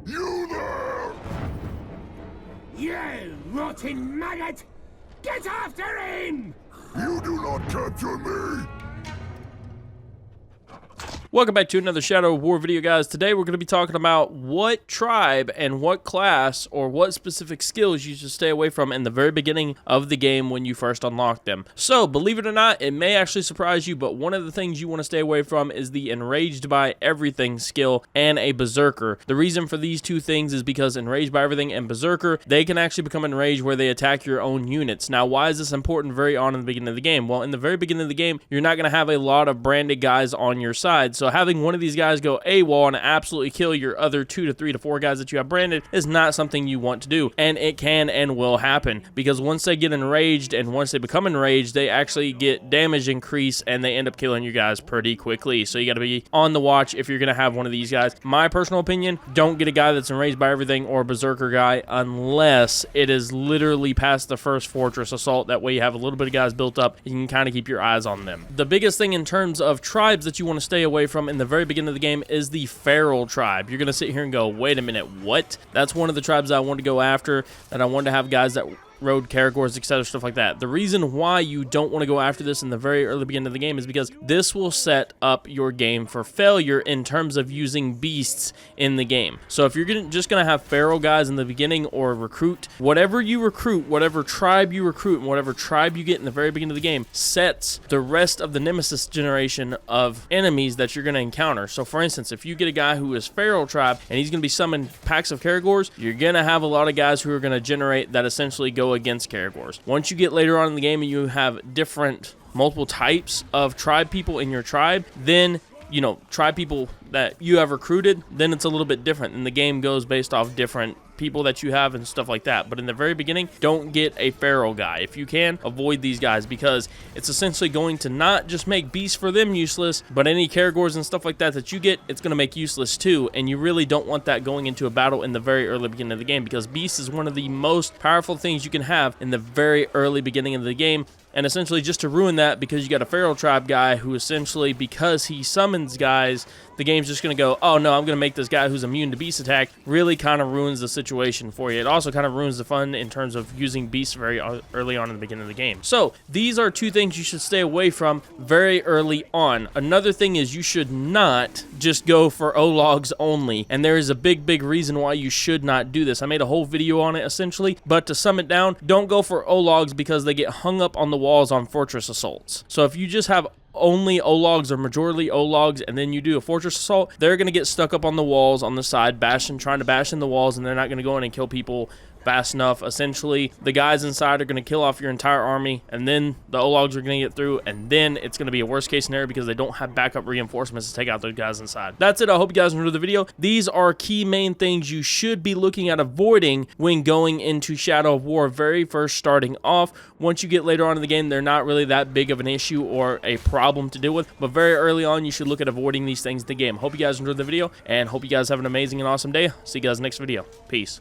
You there! You rotten maggot! Get after him! You do not capture me! Welcome back to another Shadow of War video, guys. Today we're going to be talking about what tribe and what class or what specific skills you should stay away from in the very beginning of the game when you first unlock them. So, believe it or not, it may actually surprise you, but one of the things you want to stay away from is the Enraged by Everything skill and a Berserker. The reason for these two things is because Enraged by Everything and Berserker, they can actually become enraged where they attack your own units. Now, why is this important very on in the beginning of the game? Well, in the very beginning of the game, you're not going to have a lot of branded guys on your side, so having one of these guys go AWOL and absolutely kill your other 2 to 3 to 4 guys that you have branded is not something you want to do, and it can and will happen, because once they get enraged and once they become enraged, they actually get damage increase and they end up killing you guys pretty quickly. So you got to be on the watch if you're going to have one of these guys. My personal opinion, don't get a guy that's enraged by everything or a Berserker guy unless it is literally past the first fortress assault. That way you have a little bit of guys built up and you can kind of keep your eyes on them. The biggest thing in terms of tribes that you want to stay away from in the very beginning of the game is the Feral tribe. You're going to sit here and go, wait a minute, what? That's one of the tribes I want to go after, that I want to have guys that road Caragors, etc., stuff like that. The reason why you don't want to go after this in the very early beginning of the game is because this will set up your game for failure in terms of using beasts in the game. So if you're just going to have feral guys in the beginning or recruit, whatever you recruit, whatever tribe you recruit, and whatever tribe you get in the very beginning of the game sets the rest of the nemesis generation of enemies that you're going to encounter. So for instance, if you get a guy who is feral tribe and he's going to be summoning packs of Caragors, you're going to have a lot of guys who are going to generate that essentially go against Caragors. Once you get later on in the game and you have multiple types of tribe people in your tribe, then tribe people that you have recruited, then it's a little bit different, and the game goes based off different people that you have and stuff like that. But in the very beginning, don't get a feral guy. If you can, avoid these guys, because it's essentially going to not just make beasts for them useless, but any Caragors and stuff like that that you get, it's going to make useless too, and you really don't want that going into a battle in the very early beginning of the game, because beast is one of the most powerful things you can have in the very early beginning of the game. And essentially, just to ruin that, because you got a feral tribe guy who essentially, because he summons guys, the game's just going to go, oh no, I'm going to make this guy who's immune to beast attack, really kind of ruins the situation for you. It also kind of ruins the fun in terms of using beasts very early on in the beginning of the game. So these are two things you should stay away from very early on. Another thing is you should not just go for O-logs only, and there is a big reason why you should not do this. I made a whole video on it essentially, but to sum it down, don't go for O-logs because they get hung up on the walls on fortress assaults. So if you just have only O-logs or majority O-logs and then you do a fortress assault, they're going to get stuck up on the walls on the side, trying to bash in the walls, and they're not going to go in and kill people fast enough. Essentially, the guys inside are going to kill off your entire army, and then the O-logs are going to get through, and then it's going to be a worst case scenario because they don't have backup reinforcements to take out those guys inside. That's it. I hope you guys enjoyed the video. These are key main things you should be looking at avoiding when going into Shadow of War very first starting off. Once you get later on in the game, they're not really that big of an issue or a problem to deal with, but very early on, you should look at avoiding these things in the game. Hope you guys enjoyed the video, and hope you guys have an amazing and awesome day. See you guys next video. Peace.